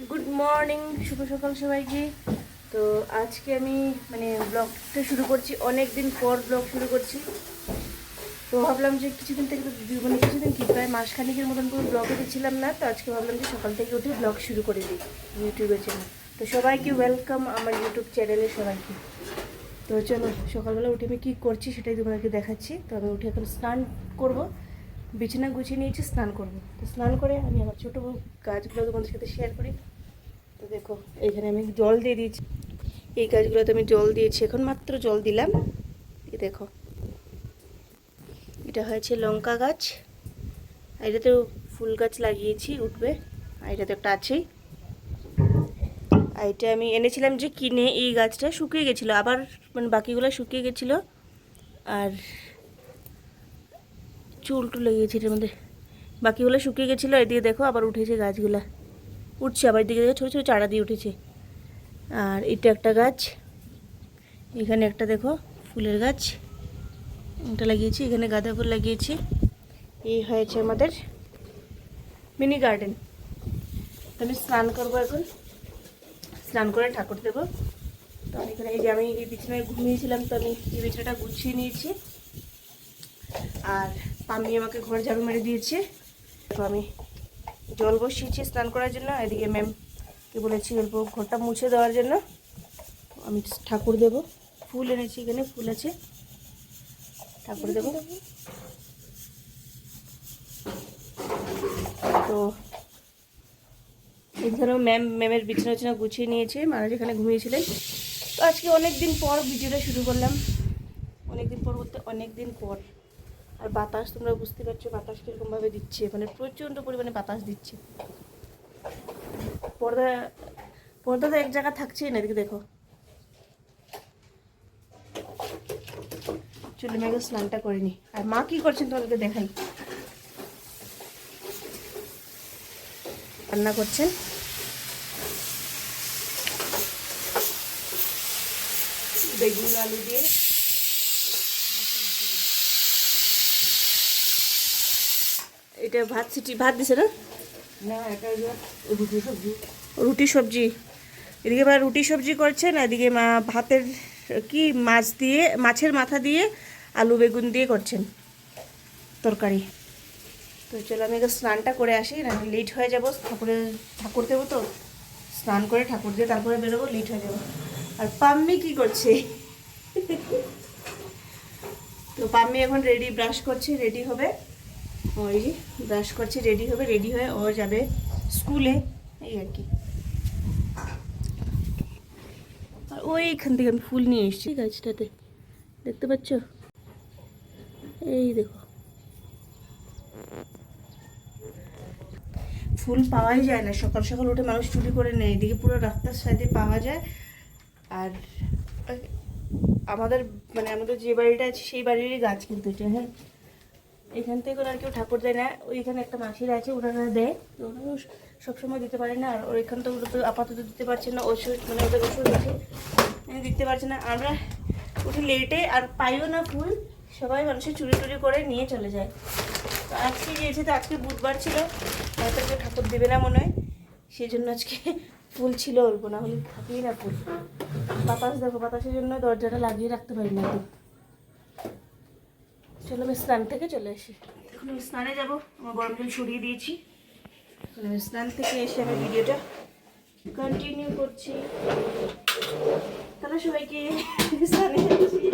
Good morning, শুভ সকাল সবাইকে। তো আজকে আমি ব্লগটা শুরু করছি, অনেক দিন পর ব্লগ শুরু করছি। তো ভাবলাম যে কিছুদিন থেকে তো কিছুদিন কি প্রায় মাসখানেকের মতন করে ব্লগে দিচ্ছিলাম না। তো আজকে ভাবলাম যে সকাল থেকে উঠে ব্লগ শুরু করে দিই ইউটিউবের জন্য। তো সবাইকে ওয়েলকাম আমার ইউটিউব চ্যানেলে সবাইকে। তো চলো সকালবেলা উঠে আমি কী করছি সেটাই তোমাদেরকে দেখাচ্ছি। তো আমি উঠে এখন স্নান করব, বিছানা গুছিয়ে নিয়েছি, স্নান করব। তো স্নান করে আমি আমার ছোটো কাজগুলো তোমাদের সাথে শেয়ার করি। তো দেখো এখানে আমি জল দিয়ে দিয়েছি, এই গাছগুলোতে আমি জল দিয়েছি, এখন মাত্র জল দিলাম। এই দেখো এটা হয়েছে লঙ্কা গাছ, আর এটাতেও ফুল গাছ লাগিয়েছি, উঠবে। আর এটাতে একটা আছেই। আর এটা আমি এনেছিলাম যে কিনে, এই গাছটা শুকিয়ে গেছিলো, আবার বাকিগুলো শুকিয়ে গেছিলো আর চুল টুল লেগেছে এটার মধ্যে। বাকিগুলো শুকিয়ে গেছিলো, এদিকে দেখো আবার উঠেছে গাছগুলা, উঠছে আবার। এদিকে দেখো ছোটো ছোটো চারা দিয়ে উঠেছে। আর এটা একটা গাছ, এখানে একটা দেখো ফুলের গাছ, এটা লাগিয়েছি, এখানে গাঁদা ফুল লাগিয়েছি। এই হয়েছে আমাদের মিনি গার্ডেন। তো আমি স্নান করবো এখন, স্নান করে ঠাকুর দেবো। তো এখানে এই যে আমি এই বিছানায় ঘুমিয়েছিলাম, তো আমি এই বিছানাটা গুছিয়ে নিয়েছি। আর পাম্মি আমাকে ঘর ঝাড়ু মেরে দিয়েছে। তো আমি জল বসিয়েছি স্নান করার জন্য, এদিকে ম্যামকে বলেছি অল্প ঘরটা মুছে দেওয়ার জন্য। আমি ঠাকুর দেব, ফুল এনেছি, এখানে ফুল আছে, ঠাকুর দেব। তো এখানেও ম্যামের বিছানা গুছিয়ে নিয়েছে, মারা যেখানে ঘুমিয়েছিলেন। তো আজকে অনেক দিন পর ভিডিওটা শুরু করলাম, অনেক দিন পর বলতে অনেক দিন পর। আর বাতাস তোমরা বুঝতে পারছো বাতাস কীরকমভাবে দিচ্ছে, প্রচণ্ড পরিমাণে বাতাস দিচ্ছে। পর্দা পর্দা তো এক জায়গা থাকছেই না, এদিকে দেখো। চলো আমি আগে স্নানটা করিনি। আর মা কি করছেন তোমাদেরকে দেখাই। রান্না করছেন, বেগুন আলু দিয়ে। এটা ভাত দিছে না? না, এটা রুটি সবজি। রুটি সবজি, এদিকে মা রুটি সবজি করছেন, এদিকে মা ভাতের কি মাছের মাথা দিয়ে আলু বেগুন দিয়ে করছেন তরকারি। তো চলো আমি স্নানটা করে আসি, না লেট হয়ে যাবো। ঠাকুর দেবো, তো স্নান করে ঠাকুর দিয়ে তারপরে বেরোবো, লেট হয়ে যাবো। আর পাম্মি কি করছে? তো পাম্মি এখন রেডি, ব্রাশ করছে, রেডি হবে। ওই ব্রাশ করছে, রেডি হবে, রেডি হয়ে ও যাবে স্কুলে, এই আর কি। আর ওইখান থেকে আমি ফুল নিয়ে এসেছি গাছটাতে, দেখতে পাচ্ছ? এই দেখো ফুল পাওয়াই যায় না, সকাল সকাল উঠে মানুষ চুরি করে নেয়, এদিকে পুরো রাস্তার সাইডে পাওয়া যায়। আর আমাদের আমাদের যে বাড়িটা আছে সেই বাড়িরই গাছ কিন্তু এটা। হ্যাঁ, এখান থেকে আর কেউ ঠাকুর দেয় না, ওইখানে একটা মাসির আছে, ওনারা দেয়। তো ওনারাও সবসময় দিতে পারে না, আর ওইখান থেকে ওরা তো আপাতত দিতে পারছে না, ওষুধ ওদের ওষুধ আছে, দিতে পারছে না। আমরা উঠে লেটে আর পাইও না ফুল, সবাই মানুষের চুরি টুরি করে নিয়ে চলে যায়। তো আজকে গিয়েছে, তো আজকে বুধবার ছিল, হয়তো কেউ ঠাকুর দেবে না মনে হয়, সেই জন্য আজকে ফুল ছিল অল্প, না হলে থাকেই না ফুল। বাতাস দেখো, বাতাসের জন্য দরজাটা লাগিয়ে রাখতে পারি না। চলো আমি স্নান থেকে চলে আসি, এখন আমি স্নানে যাবো, আমার গরম জল ছড়িয়ে দিয়েছি। এখন আমি স্নান থেকে এসে আমি ভিডিওটা কন্টিনিউ করছি। তাহলে সবাইকে স্নানে যাচ্ছি।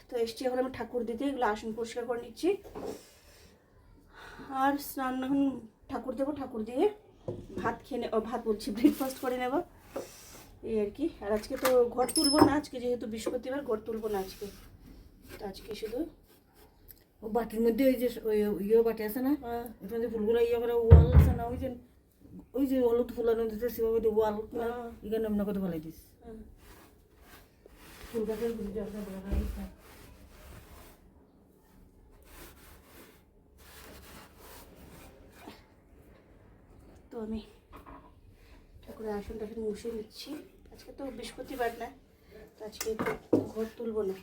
তো এসছি এখন আমি ঠাকুর দিতে, এগুলো আসন পরিষ্কার করে নিচ্ছি। আর স্নান এখন ঠাকুর দেবো, ঠাকুর দিয়ে ভাত খেয়ে ভাত বলছি, ব্রেকফাস্ট করে নেব, এই আর কি। আর আজকে তো ঘর তুলবো না, আজকে যেহেতু বৃহস্পতিবার ঘর তুলবো না আজকে। তো আজকে শুধু ও বাটির মধ্যে ওই যে ইয়ে বাটি আছে না, ওখানে যে ফুলগুলো ইয়ে করে ওয়াল আছে না, ওই যে হলুদ ফুলানো দিতে সেভাবে ওয়াল এখানে এমন করে ফেলাই দিস ফুল গাছের তো আমি ঠাকুরের আসন টাসন মুছে নিচ্ছি। আজকে তো বৃহস্পতিবার না, তো আজকে ঘর তুলবো না।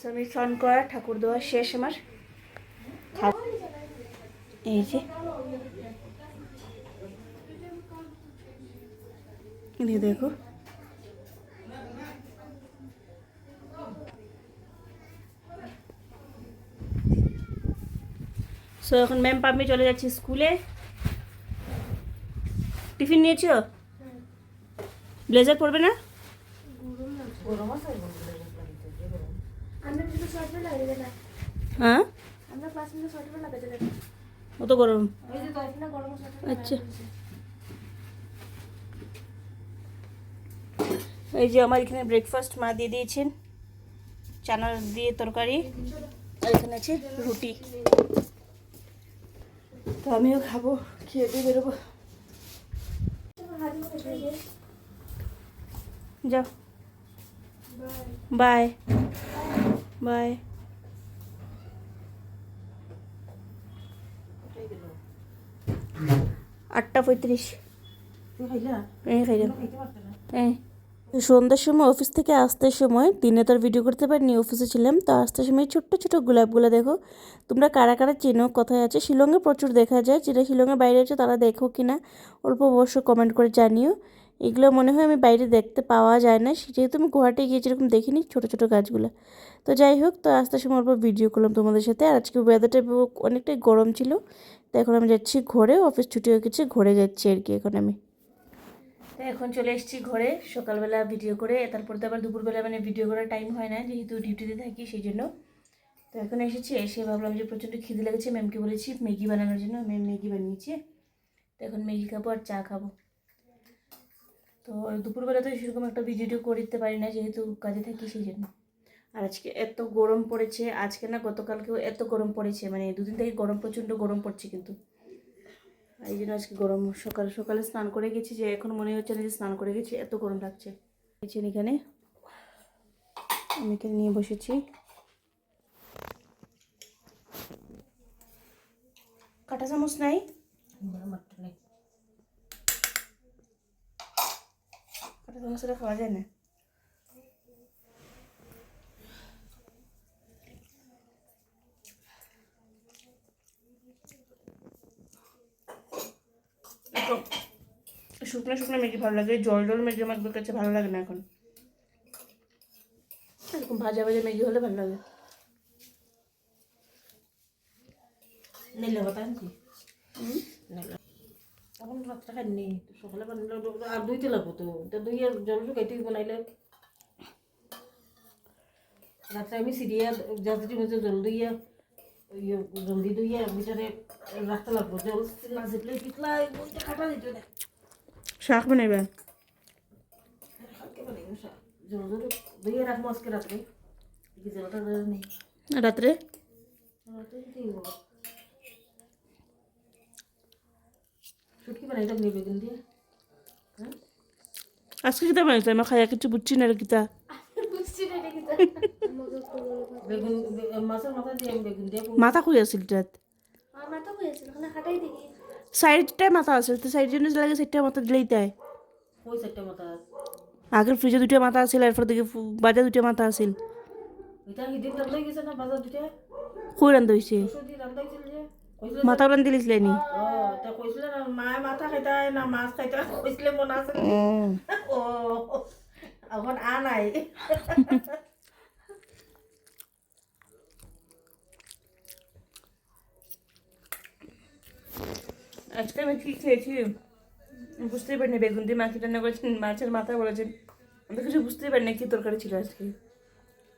আমি স্নান করা ঠাকুর দেওয়া শেষ আমার। এই যে দেখো সো এখন ম্যাম পাম্মি চলে যাচ্ছে স্কুলে। টিফিন নিয়েছো? ব্লেজার পরবে না? হ্যাঁ অত গরম? আচ্ছা এই যে আমার এখানে ব্রেকফাস্ট মা দিয়ে দিয়েছেন, চানা দিয়ে তরকারি, আর এখানে আছে রুটি। তো আমিও খাবো, খেয়ে দিয়ে বেরোবো। যাও, বাই বাই। 8:35। খাইলাম হ্যাঁ। সন্ধ্যার সময় অফিস থেকে আসতে সময়, দিনে তো আর ভিডিও করতে পারিনি, অফিসে ছিলাম, তো আসতে সময় ছোট্ট ছোট গোলাপগুলো দেখো। তোমরা কারা কারা চেনো, কোথায় আছে? শিলংয়ে প্রচুর দেখা যায়, যেটা শিলংয়ের বাইরে আছে তারা দেখো কিনা অল্প অবশ্য কমেন্ট করে জানিও। এগুলো মনে হয় আমি বাইরে দেখতে পাওয়া যায় না, যেহেতু আমি গুয়াহাটি গিয়ে যেরকম দেখিনি ছোটো ছোটো গাছগুলো। তো যাই হোক, তো আসতে সময় অল্প ভিডিও করলাম তোমাদের সাথে। আর আজকে ওয়েদারটা অনেকটাই গরম ছিল, তো এখন আমি যাচ্ছি ঘরে, অফিস ছুটি হয়ে গেছে, ঘরে যাচ্ছি আর কি এখন আমি। তো এখন চলে এসেছি ঘরে, সকালবেলা ভিডিও করে, তারপর তো আবার দুপুরবেলা মানে ভিডিও করার টাইম হয় না, যেহেতু ডিউটিতে থাকি সেই জন্য। তো এখন এসেছি, এসে ভাবলাম যে প্রচণ্ড খিদে লেগেছে, ম্যামকে বলেছি ম্যাগি বানানোর জন্য, ম্যাম ম্যাগি বানিয়েছে। তো এখন ম্যাগি খাবো আর চা খাবো। তো দুপুরবেলা তো সেরকম একটা ভিডিও করতে পারি না, যেহেতু কাজে থাকি সেই জন্য। আর আজকে এত গরম পড়েছে, আজকে না গতকালকেও এত গরম পড়েছে, মানে দুদিন থেকে গরম, প্রচণ্ড গরম পড়ছে কিন্তু। এই জন্য আজকে গরম। সকালে সকালে স্নান করে গেছি, যে এখন মনে হচ্ছে না যে স্নান করে গেছি, এত গরম লাগছে। এখানে আমি এখানে নিয়ে বসেছি, কাঁটা চামচ নাই, কাঁটা চামচটা খাওয়া যায় না। শুকনো শুকনো ম্যাগি ভালো লাগে, জল জল ম্যাগি আমার কাছে ভালো লাগে না এখন। এরকম ভাজা ভাজা ম্যাগি হলে ভালো লাগে। নেলে কথা আনছি এখন রাত্রে খাইনি, সকালে বানালে আর দুইতে লাগবো তো দুই আর জল শুকাইতে বানাইলে রাত্রে আমি সিরিয়া যাতে মধ্যে জল দিয়ে জলদি দিয়ে ভিতরে রাখতে লাগবো, জল না জিতলে পিতলা খাটা দিত না। শাক বানাইবা? জল জল দিয়ে রাখবো আজকে রাত্রে, জলটা নেই রাত্রে। শুটকি বানাইতাম নি বেগুন দিয়ে। আজকে কিতা বানাইছো? আমি খাইয়া কিছু বুঝছি না রে কিতা। বেগুন মাছের মাথা দিয়ে বেগুন দিয়ে মাথা কই আছিল তাত? সাইডটাই মাথা আছিল, তো সাইড জন্য লাগে সাইডটা মাথা দিলেই তাই। ওই চারটা মাথা আগের ফ্রিজে দুটো মাথা আছিল, এরপর দিকে বাজে দুটো মাথা আছিল। এটা হিদিন রান্না গেছে না বাজার দুটা কই রান্ধা হয়েছে? দি রান্না গেছিল যে মাথা রান্ধি দিছিলে নি? তা কইছিল না মায় মাথা খাইতাই না মাছ খাইতাই, কইছিলে মনে আছে। ও এখন নাই। আজকে আমি কি খেয়েছি বুঝতেই পারিনি, বেগুন দিয়ে মাছ রান্না করেছেন, মাছের মাথা বলেছেন, আমি কিছু বুঝতেই পারিনি কি তরকারি ছিল আজকে।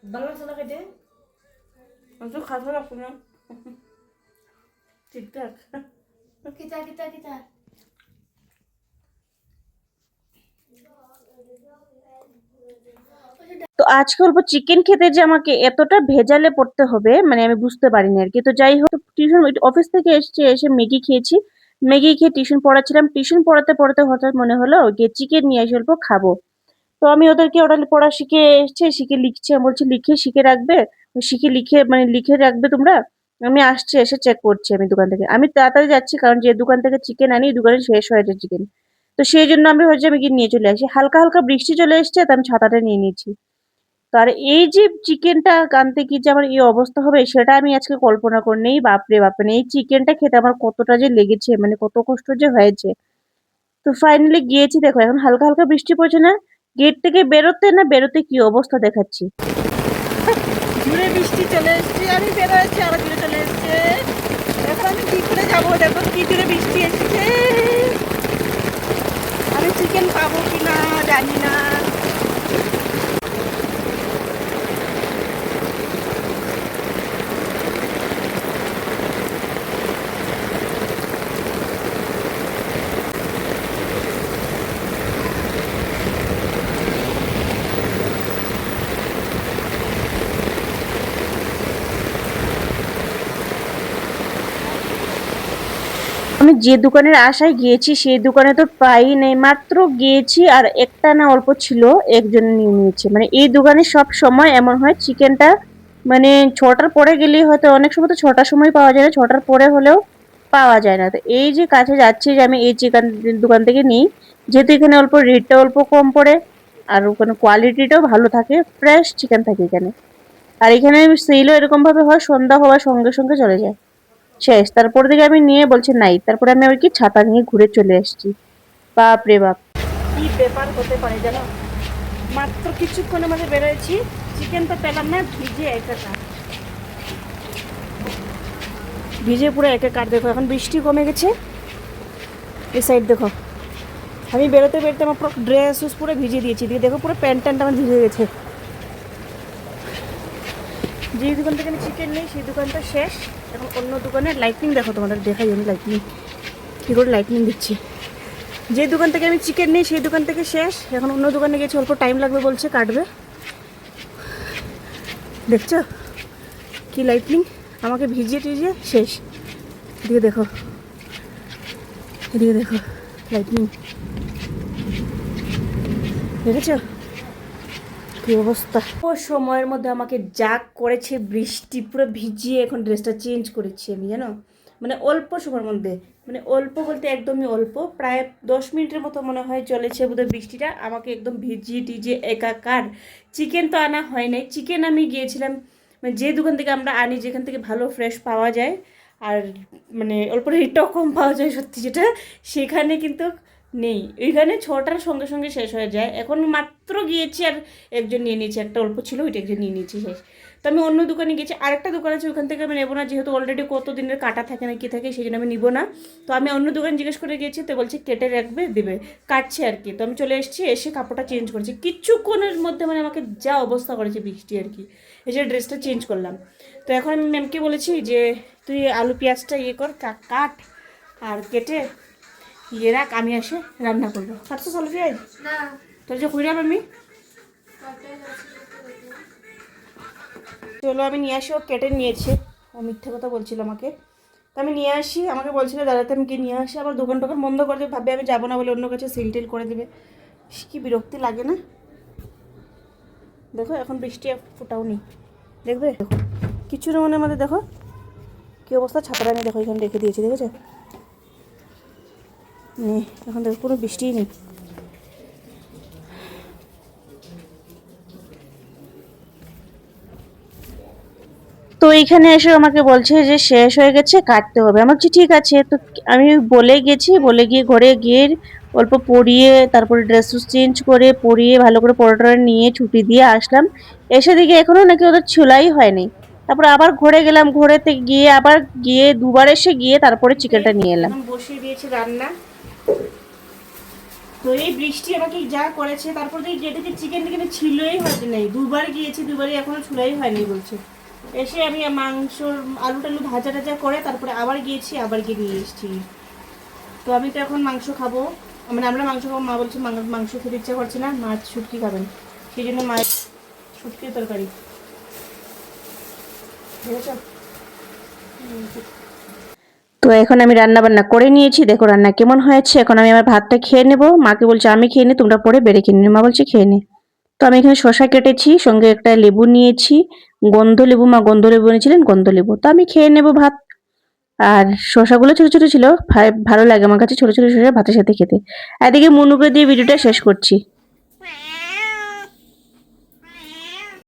ভালো লাগছে না খাইতে? আমি তো খাতে রাখবো না, ঠিকঠাক। তো আজকে অল্প চিকেন খেতে যে আমাকে এতটা ভেজালে পড়তে হবে, মানে আমি বুঝতে পারিনি আর কি। তো যাই হোক, টিউশন অফিস থেকে এসে ম্যাগি খেয়েছি, ম্যাগি খেয়ে টিউশন পড়াচ্ছিলাম, টিউশন পড়াতে পড়াতে হঠাৎ মনে হলো যে চিকেন নিয়ে এসে অল্প খাবো। তো আমি ওদেরকে ওরা পড়া শিখে এসছে, শিখে লিখছে, আমি বলছি লিখে শিখে রাখবে, লিখে রাখবে তোমরা, আমি আসছি, এসে চেক করছি আমি দোকান থেকে। আমি তাড়াতাড়ি যাচ্ছি, কারণ যে দোকান থেকে চিকেন আনি দোকানে শেষ হয়ে যায় চিকেন, তো সেই জন্য আমি ভাবছি আমি গিয়ে নিয়ে চলে আসি। হালকা হালকা বৃষ্টি চলে এসছে, তো আমি ছাতাটা নিয়ে নিয়েছি। তো আর এই যে চিকেনটা আনতে কি যে আমার এই অবস্থা হবে সেটা আমি আজকে কল্পনা করি নেই। বাপরে বাপরে, এই চিকেনটা খেতে আমার কতটা যে লেগেছে, মানে কত কষ্ট যে হয়েছে। তো ফাইনালি গিয়েছি, দেখো এখন হালকা হালকা বৃষ্টি পড়ছে না, গেট থেকে বেরোতে না বেরোতে কি অবস্থা দেখাচ্ছি। জুড়ে বৃষ্টি চলে এসেছি, আমি বেরোয়েছি আবার জুড়ে চলে এসছে। এখন আমি কি করে যাবো, দেখো কি জুড়ে বৃষ্টি এসেছে। আমি চিকেন পাবো কিনা জানি না। আমি যে দোকানের আশায় গিয়েছি সেই দোকানে তো পাই নেই, মাত্র গিয়েছি আর একটা না অল্প ছিল, একজন নিয়ে নিয়েছে। মানে এই দোকানে সব সময় এমন হয়, চিকেনটা মানে 6টার পরে গেলেই হয়তো, অনেক সময় তো 6টার সময় পাওয়া যায় না, 6টার পরে হলেও পাওয়া যায় না। তো এই যে কাছে যাচ্ছি যে আমি এই চিকেন দোকান থেকে নিই, যেহেতু এখানে অল্প রেটটা অল্প কম পড়ে আর ওখানে কোয়ালিটিটাও ভালো থাকে, ফ্রেশ চিকেন থাকে এখানে। আর এখানে সেলও এরকম ভাবে হয়, সন্ধ্যা হওয়ার সঙ্গে সঙ্গে চলে যায়, শেষ। তারপর দিকে আমি নিয়ে বলছি নাই, তারপরে আমি আর কি ছাতা নিয়ে ঘুরে চলে এসেছি। বাপ রে বাপ, কি ব্যাপার হতে পারে জানো, মাত্র কিছুক্ষণের মধ্যে বেরোয়েছি, চিকেন তো পেলাম না, ভিজে একাকার, ভিজে পুরো একাকার। দেখো এখন বৃষ্টি কমে গেছে, এই সাইড দেখো, আমি বেরোতে বেরোতে আমার পুরো ড্রেস পুরো ভিজিয়ে দিয়েছি, দিয়ে দেখো পুরো প্যান্ট ট্যান্ট আমার ভিজে গেছে। যে দোকান থেকে আমি চিকেন নেই সেই দোকানটা শেষ, এখন অন্য দোকানের লাইটনিং দেখো, তোমাদের দেখাই আমি লাইটনিং কী করে লাইটনিং দিচ্ছি। যে দোকান থেকে আমি চিকেন নিই সেই দোকান থেকে শেষ, এখন অন্য দোকানে গেছি, অল্প টাইম লাগবে বলছে, কাটবে। দেখছো কি লাইটনিং, আমাকে ভিজিয়ে টিজিয়ে শেষ। এদিকে দেখো, এদিকে দেখো লাইটনিং, দেখেছো কি অবস্থা। ও সময়ের মধ্যে আমাকে যা করেছে বৃষ্টি, পুরো ভিজিয়ে এখন ড্রেসটা চেঞ্জ করেছি আমি, জানো। মানে অল্প সময়ের মধ্যে, মানে অল্প বলতে একদমই অল্প, প্রায় 10 মিনিটের মতো মনে হয় চলেছে বোধহয় বৃষ্টিটা, আমাকে একদম ভিজিয়ে টিজিয়ে একাকার। চিকেন তো আনা হয় নাই, চিকেন আমি গিয়েছিলাম মানে যে দোকান থেকে আমরা আনি, যেখান থেকে ভালো ফ্রেশ পাওয়া যায় আর মানে অল্প রেটটাও কম পাওয়া যায় সত্যি যেটা, সেখানে কিন্তু নেই। ওইখানে 6টার সঙ্গে সঙ্গে শেষ হয়ে যায়। এখন মাত্র গিয়েছি আর একজন নিয়ে নিয়েছে, একটা অল্প ছিল ওইটা একজন নিয়ে নিয়েছি শেষ। তো আমি অন্য দোকানে গেছি, আরেকটা দোকান আছে ওখান থেকে আমি নেবো না, যেহেতু অলরেডি কত দিনের কাটা থাকে না কি থাকে, সেই জন্য আমি নিবো না। তো আমি অন্য দোকান জিজ্ঞেস করে গিয়েছি, তো বলছে কেটে রাখবে দেবে, কাটছে আর কি। তো আমি চলে এসেছি, এসে কাপড়টা চেঞ্জ করেছি কিছুক্ষণের মধ্যে, মানে আমাকে যা অবস্থা করেছে বৃষ্টি আর কি, এসে ড্রেসটা চেঞ্জ করলাম। তো এখন আমি ম্যামকে বলেছি যে তুই আলু পেঁয়াজটা ইয়ে কর, কাট আর কেটে ইয়ে রাখ, আমি এসে রান্না করবো। কাটতে চলো পেঁয়াজ না, তোর যে কইরাম আমি, চলো আমি নিয়ে আসি। ও কেটে নিয়েছে, ও মিথ্যে কথা বলছিল আমাকে। তো আমি নিয়ে আসি, আমাকে বলছিল দাদাতে আমি কি নিয়ে আসি, আবার দোকান টোকান বন্ধ করে দেবে, ভাববে আমি যাবো না বলে অন্য কাছে সিল টিল করে দেবে, কি বিরক্তি লাগে না। দেখো এখন বৃষ্টি ফোটাও নেই, দেখবে দেখো কিছু না মনে আমাদের, দেখো কী অবস্থা, ছাতাটা আমি দেখো এখানে রেখে দিয়েছি, দেখেছো নেই, এখন দেখো কোনো বৃষ্টিই নেই। তো এইখানে এসে আমাকে বলছে যে শেষ হয়ে গেছে, কাটতে হবে। আমার বলছি ঠিক আছে। তো আমি বলে গেছি, বলে গিয়ে ঘরে গিয়ে অল্প পরিয়ে, তারপরে ড্রেস চেঞ্জ করে পরিয়ে ভালো করে পরোটা নিয়ে ছুটি দিয়ে আসলাম। এসে দিকে এখনো নাকি ওদের ছোলাই হয়নি। তারপরে আবার ঘরে গেলাম, ঘরেতে গিয়ে আবার গিয়ে দুবার এসে গিয়ে তারপরে চিকেনটা নিয়ে এলাম। বসিয়ে দিয়েছি রান্না। তো এই বৃষ্টি আমাকে যা করেছে, তারপর যেটাকে চিকেন টিকেন ছিলই হয়তো নেই, দুবার গিয়েছি, দুবারই এখনো ছুলাই হয়নি বলছে। এসে আমি মাংসর আলু টালু ভাজা টাজা করে তারপরে আবার গিয়েছি, আবার গিয়ে নিয়ে এসেছি। তো আমি তো এখন মাংস খাবো, মানে আমরা মাংস খাবো, মা বলছে মাংস খেতে ইচ্ছা করছে না, মাছ শুটকি খাবেন, সেই জন্য মাছ শুটকির তরকারি, বুঝেছ। তো এখন আমি রান্না বান্না করে নিয়েছি, দেখো রান্না কেমন হয়েছে। এখন আমি আমার ভাতটা খেয়ে নেবো, মাকে বলছে আমি খেয়ে নি, তোমরা পরে বেড়ে কিনে মা বলছে খেয়ে নে। তো আমি এখানে শসা কেটেছি, সঙ্গে একটা লেবু নিয়েছি, গন্ধ লেবু, মা গন্ধ লেবু এনেছিলেন, গন্ধ লেবু। তো আমি খেয়ে নেবো ভাত। আর শসাগুলো ছোট ছোট ছিল, ভালো লাগে আমার কাছে ছোট ছোট শসা ভাতের সাথে খেতে। এদিকে মনুকে দিয়ে ভিডিওটা শেষ করছি।